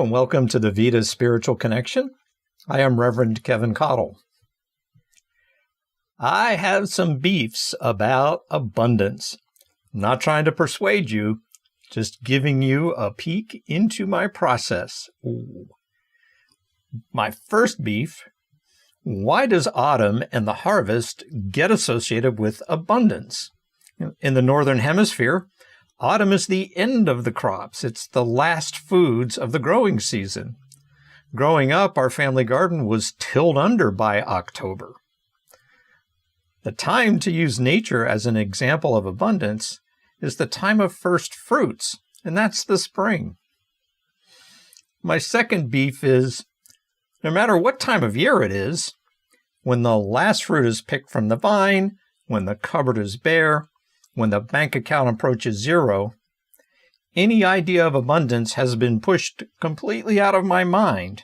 and welcome to the Vida Spiritual Connection. I am Reverend Keven Kadel. I have some beefs about abundance. I'm not trying to persuade you, just giving you a peek into my process. Ooh. My first beef: why does autumn and the harvest get associated with abundance? In the Northern Hemisphere, autumn is the end of the crops. It's the last foods of the growing season. Growing up, our family garden was tilled under by October. The time to use nature as an example of abundance is the time of first fruits, and that's the spring. My second beef is, no matter what time of year it is, when the last fruit is picked from the vine, when the cupboard is bare, when the bank account approaches zero, any idea of abundance has been pushed completely out of my mind,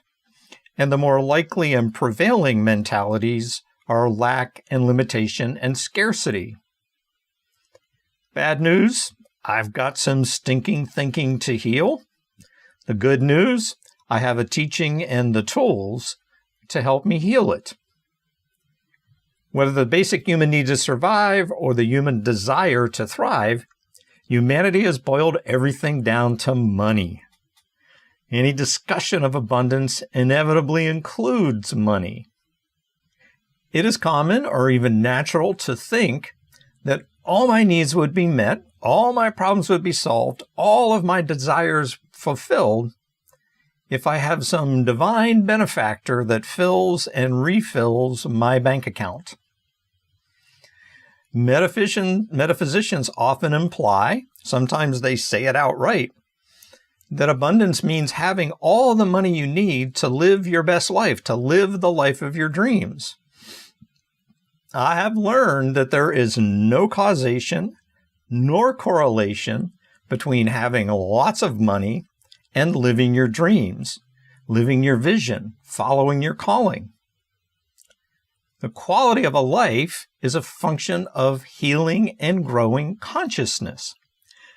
and the more likely and prevailing mentalities are lack and limitation and scarcity. Bad news: I've got some stinking thinking to heal. The good news: I have a teaching and the tools to help me heal it. Whether the basic human need to survive or the human desire to thrive, humanity has boiled everything down to money. Any discussion of abundance inevitably includes money. It is common or even natural to think that all my needs would be met, all my problems would be solved, all of my desires fulfilled if I have some divine benefactor that fills and refills my bank account. Metaphysicians often imply, sometimes they say it outright, that abundance means having all the money you need to live your best life, to live the life of your dreams. I have learned that there is no causation nor correlation between having lots of money and living your dreams, living your vision, following your calling. The quality of a life is a function of healing and growing consciousness.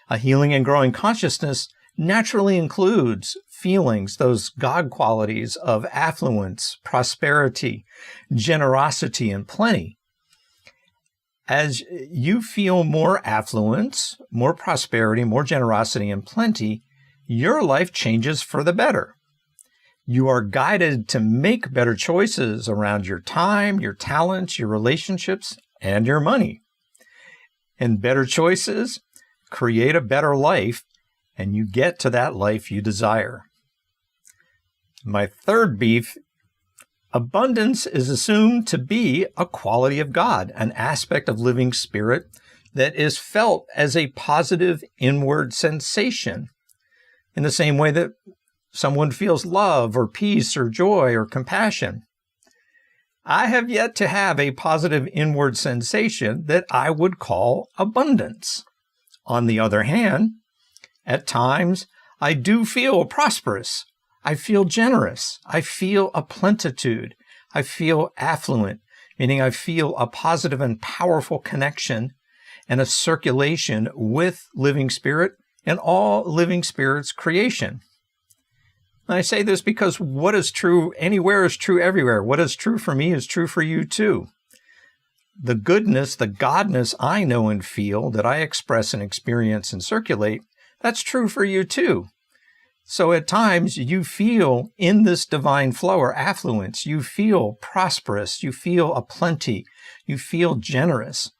A healing and growing consciousness naturally includes feelings, those God qualities of affluence, prosperity, generosity, and plenty. As you feel more affluence, more prosperity, more generosity, and plenty, your life changes for the better. You are guided to make better choices around your time, your talents, your relationships, and your money. And better choices create a better life, and you get to that life you desire. My third beef: abundance is assumed to be a quality of God, an aspect of living spirit that is felt as a positive inward sensation, in the same way that someone feels love or peace or joy or compassion. I have yet to have a positive inward sensation that I would call abundance. On the other hand, at times, I do feel prosperous. I feel generous. I feel a plenitude. I feel affluent, meaning I feel a positive and powerful connection and a circulation with living spirit and all living spirit's creation. And I say this because what is true anywhere is true everywhere. What is true for me is true for you too. The goodness, the godness I know and feel that I express and experience and circulate, that's true for you too. So at times you feel in this divine flow or affluence, you feel prosperous, you feel a plenty, you feel generous.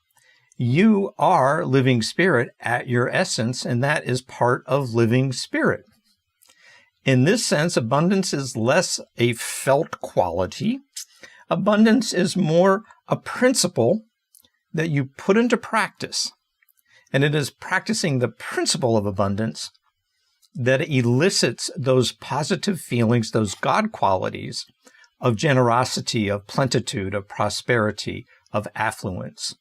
You are living spirit at your essence, and that is part of living spirit. In this sense, abundance is less a felt quality. Abundance is more a principle that you put into practice. And it is practicing the principle of abundance that elicits those positive feelings, those God qualities of generosity, of plenitude, of prosperity, of affluence.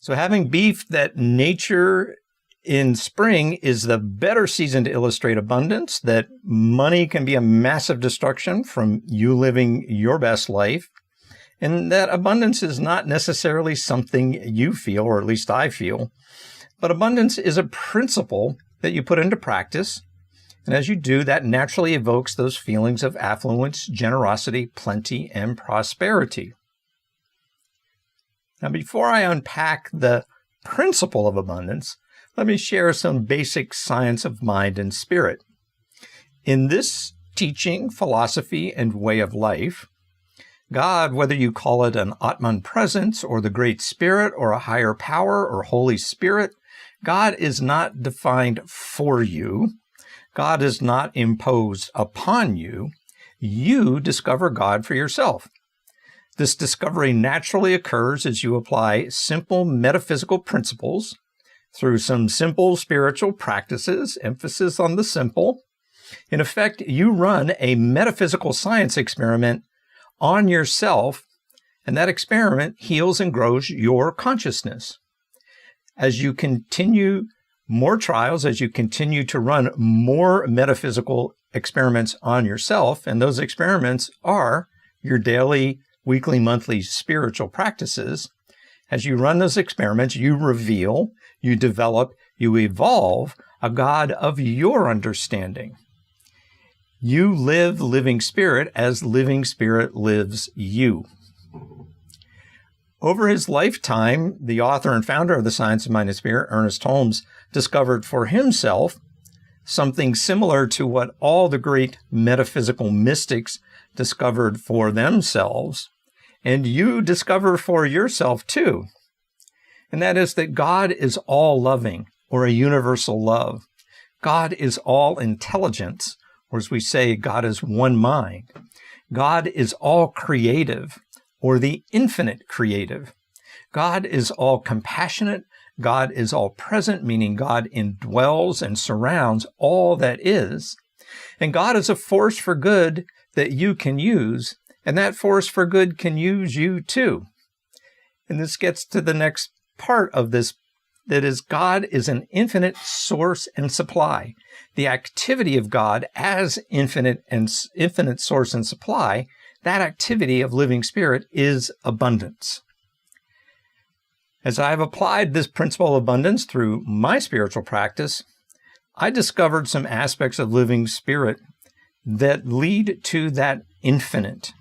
So having beef that nature in spring is the better season to illustrate abundance, that money can be a massive destruction from you living your best life, and that abundance is not necessarily something you feel, or at least I feel, but abundance is a principle that you put into practice. And as you do, that naturally evokes those feelings of affluence, generosity, plenty, and prosperity. Now, before I unpack the principle of abundance, let me share some basic science of mind and spirit. In this teaching, philosophy, and way of life, God, whether you call it an Atman presence or the Great Spirit or a higher power or Holy Spirit, God is not defined for you. God is not imposed upon you. You discover God for yourself. This discovery naturally occurs as you apply simple metaphysical principles through some simple spiritual practices, emphasis on the simple. In effect, you run a metaphysical science experiment on yourself, and that experiment heals and grows your consciousness. As you continue more trials, as you continue to run more metaphysical experiments on yourself, and those experiments are your daily, weekly, monthly spiritual practices, as you run those experiments, you reveal, you develop, you evolve a God of your understanding. You live living spirit as living spirit lives you. Over his lifetime, the author and founder of the Science of Mind and Spirit, Ernest Holmes, discovered for himself something similar to what all the great metaphysical mystics discovered for themselves, and you discover for yourself too. And that is that God is all loving, or a universal love. God is all intelligence, or as we say, God is one mind. God is all creative, or the infinite creative. God is all compassionate. God is all present, meaning God indwells and surrounds all that is. And God is a force for good that you can use, and that force for good can use you too. And this gets to the next part of this, that is, God is an infinite source and supply. The activity of God as infinite source and supply, that activity of living spirit is abundance. As I've applied this principle of abundance through my spiritual practice, I discovered some aspects of living spirit that lead to that infinite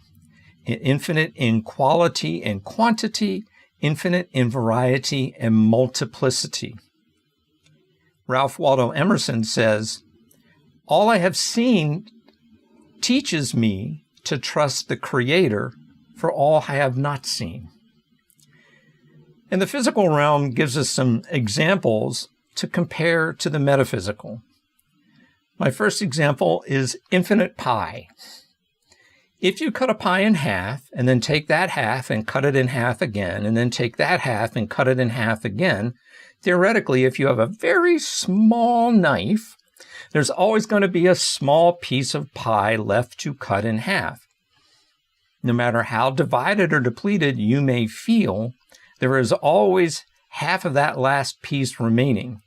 in quality and quantity, infinite in variety and multiplicity. Ralph Waldo Emerson says, "All I have seen teaches me to trust the Creator for all I have not seen." And the physical realm gives us some examples to compare to the metaphysical. My first example is infinite pi. If you cut a pie in half, and then take that half and cut it in half again, and then take that half and cut it in half again, theoretically, if you have a very small knife, there's always going to be a small piece of pie left to cut in half. No matter how divided or depleted you may feel, there is always half of that last piece remaining.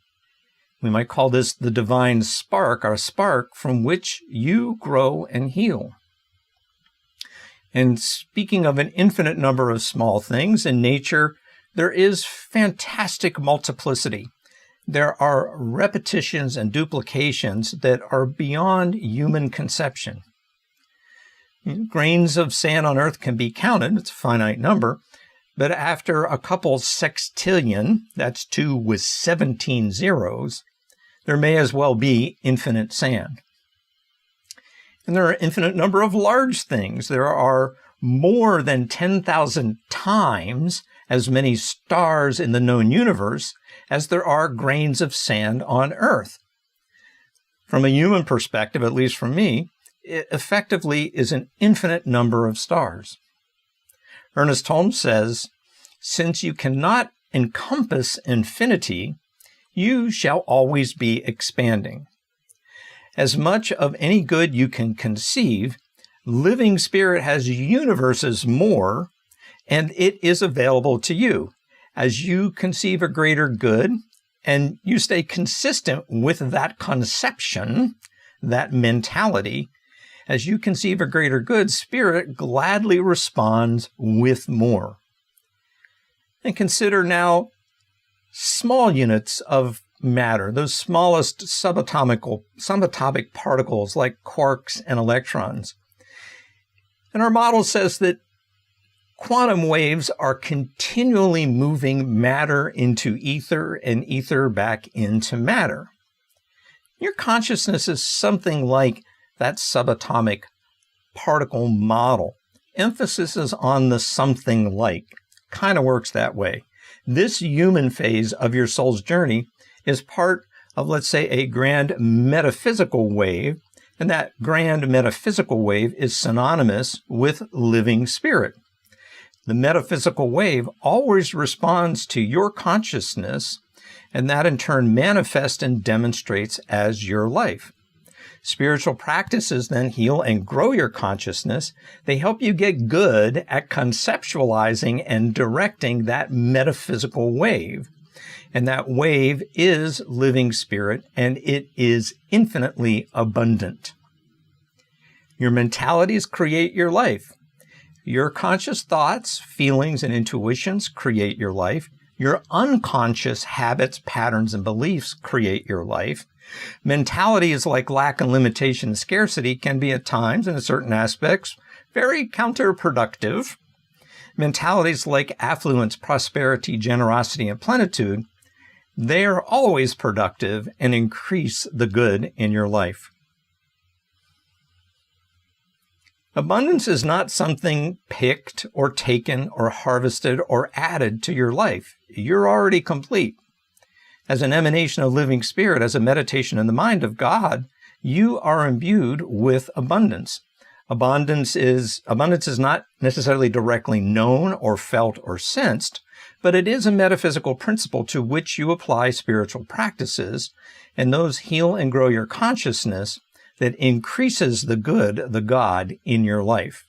We might call this the divine spark, or spark from which you grow and heal. And speaking of an infinite number of small things in nature, there is fantastic multiplicity. There are repetitions and duplications that are beyond human conception. Grains of sand on Earth can be counted, it's a finite number, but after a couple sextillion, that's 2 with 17 zeros, there may as well be infinite sand. And there are an infinite number of large things. There are more than 10,000 times as many stars in the known universe as there are grains of sand on Earth. From a human perspective, at least for me, it effectively is an infinite number of stars. Ernest Holmes says, "Since you cannot encompass infinity, you shall always be expanding. As much of any good you can conceive, living spirit has universes more, and it is available to you. As you conceive a greater good, and you stay consistent with that conception, that mentality, as you conceive a greater good, spirit gladly responds with more." And consider now small units of matter, those smallest subatomic particles like quarks and electrons. And our model says that quantum waves are continually moving matter into ether and ether back into matter. Your consciousness is something like that subatomic particle model. Emphasis is on the something like. Kind of works that way. This human phase of your soul's journey is part of, let's say, a grand metaphysical wave, and that grand metaphysical wave is synonymous with living spirit. The metaphysical wave always responds to your consciousness, and that in turn manifests and demonstrates as your life. Spiritual practices then heal and grow your consciousness. They help you get good at conceptualizing and directing that metaphysical wave. And that wave is living spirit, and it is infinitely abundant. Your mentalities create your life. Your conscious thoughts, feelings, and intuitions create your life. Your unconscious habits, patterns, and beliefs create your life. Mentalities like lack and limitation and scarcity can be at times, and in certain aspects, very counterproductive. Mentalities like affluence, prosperity, generosity, and plenitude, they are always productive and increase the good in your life. Abundance is not something picked or taken or harvested or added to your life. You're already complete. As an emanation of living spirit, as a meditation in the mind of God, you are imbued with abundance. Abundance is not necessarily directly known or felt or sensed, but it is a metaphysical principle to which you apply spiritual practices, and those heal and grow your consciousness that increases the good, the God, in your life.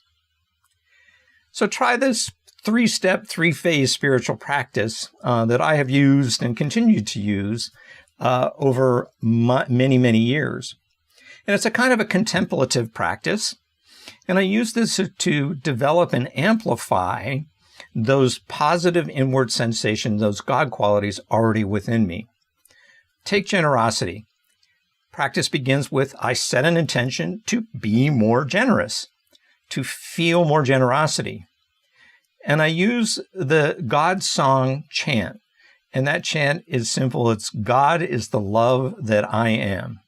So try this 3-step, 3-phase spiritual practice that I have used and continue to use over many, many years. And it's a kind of a contemplative practice. And I use this to develop and amplify those positive inward sensations, those God qualities already within me. Take generosity. Practice begins with, I set an intention to be more generous, to feel more generosity. And I use the God song chant. And that chant is simple. It's God is the love that I am.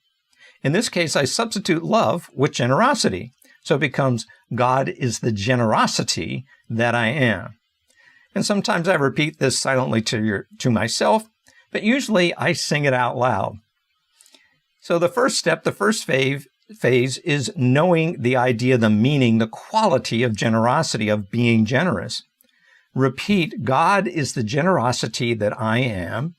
In this case, I substitute love with generosity. So it becomes God is the generosity that I am. And sometimes I repeat this silently to myself, but usually I sing it out loud. So the first step, the first phase is knowing the idea, the meaning, the quality of generosity, of being generous. Repeat, God is the generosity that I am,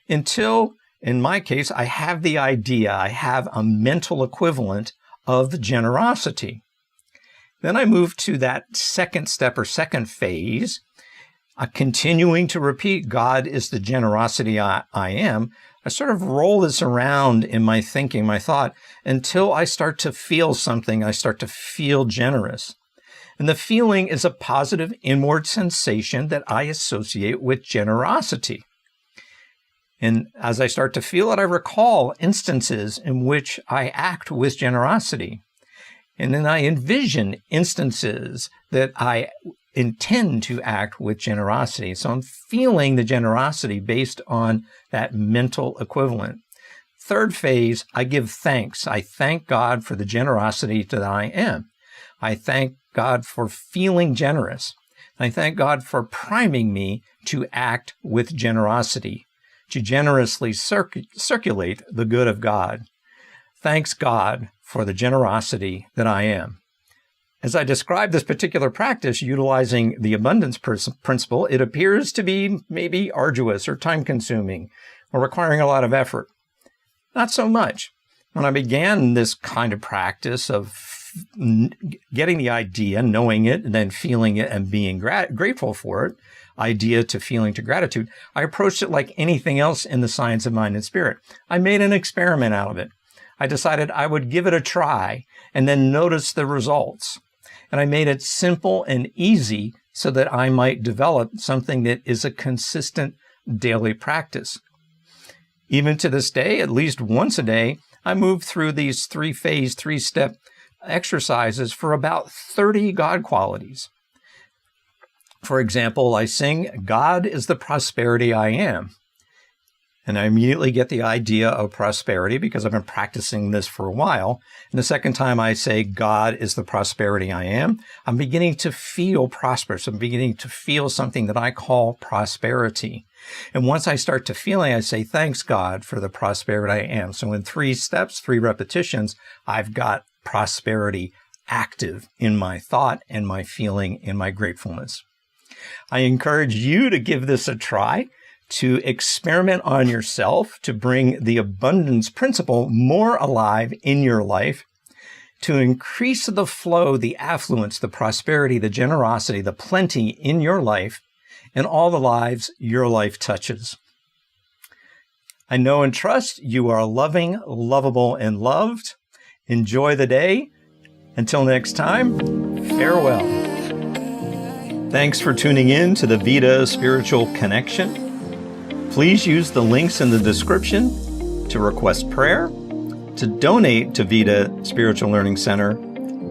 until, in my case, I have the idea, I have a mental equivalent of the generosity. Then I move to that second step or second phase, continuing to repeat, God is the generosity I am. I sort of roll this around in my thinking, my thought, until I start to feel something. I start to feel generous. And the feeling is a positive inward sensation that I associate with generosity. And as I start to feel it, I recall instances in which I act with generosity. And then I envision instances that I intend to act with generosity. So I'm feeling the generosity based on that mental equivalent. Third phase, I give thanks. I thank God for the generosity that I am. I thank God for feeling generous. I thank God for priming me to act with generosity, to generously circulate the good of God. Thanks God for the generosity that I am. As I describe this particular practice utilizing the abundance principle, it appears to be maybe arduous or time-consuming or requiring a lot of effort. Not so much. When I began this kind of practice of getting the idea, knowing it, and then feeling it and being grateful for it, idea to feeling to gratitude, I approached it like anything else in the science of mind and spirit. I made an experiment out of it. I decided I would give it a try and then notice the results. And I made it simple and easy so that I might develop something that is a consistent daily practice. Even to this day, at least once a day, I move through these three-step exercises for about 30 God qualities. For example, I sing, God is the prosperity I am. And I immediately get the idea of prosperity because I've been practicing this for a while. And the second time I say, God is the prosperity I am, I'm beginning to feel prosperous. I'm beginning to feel something that I call prosperity. And once I start to feel it, I say, thanks, God, for the prosperity I am. So in 3 steps, 3 repetitions, I've got prosperity active in my thought and my feeling and my gratefulness. I encourage you to give this a try, to experiment on yourself, to bring the abundance principle more alive in your life, to increase the flow, the affluence, the prosperity, the generosity, the plenty in your life and all the lives your life touches. I know and trust you are loving, lovable, and loved. Enjoy the day. Until next time, farewell. Thanks for tuning in to the Vida Spiritual Connection. Please use the links in the description to request prayer, to donate to Vida Spiritual Learning Center,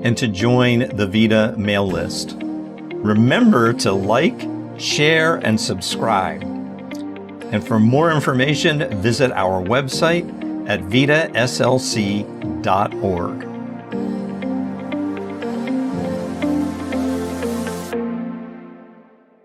and to join the Vida mail list. Remember to like, share, and subscribe. And for more information, visit our website at vidaslc.org.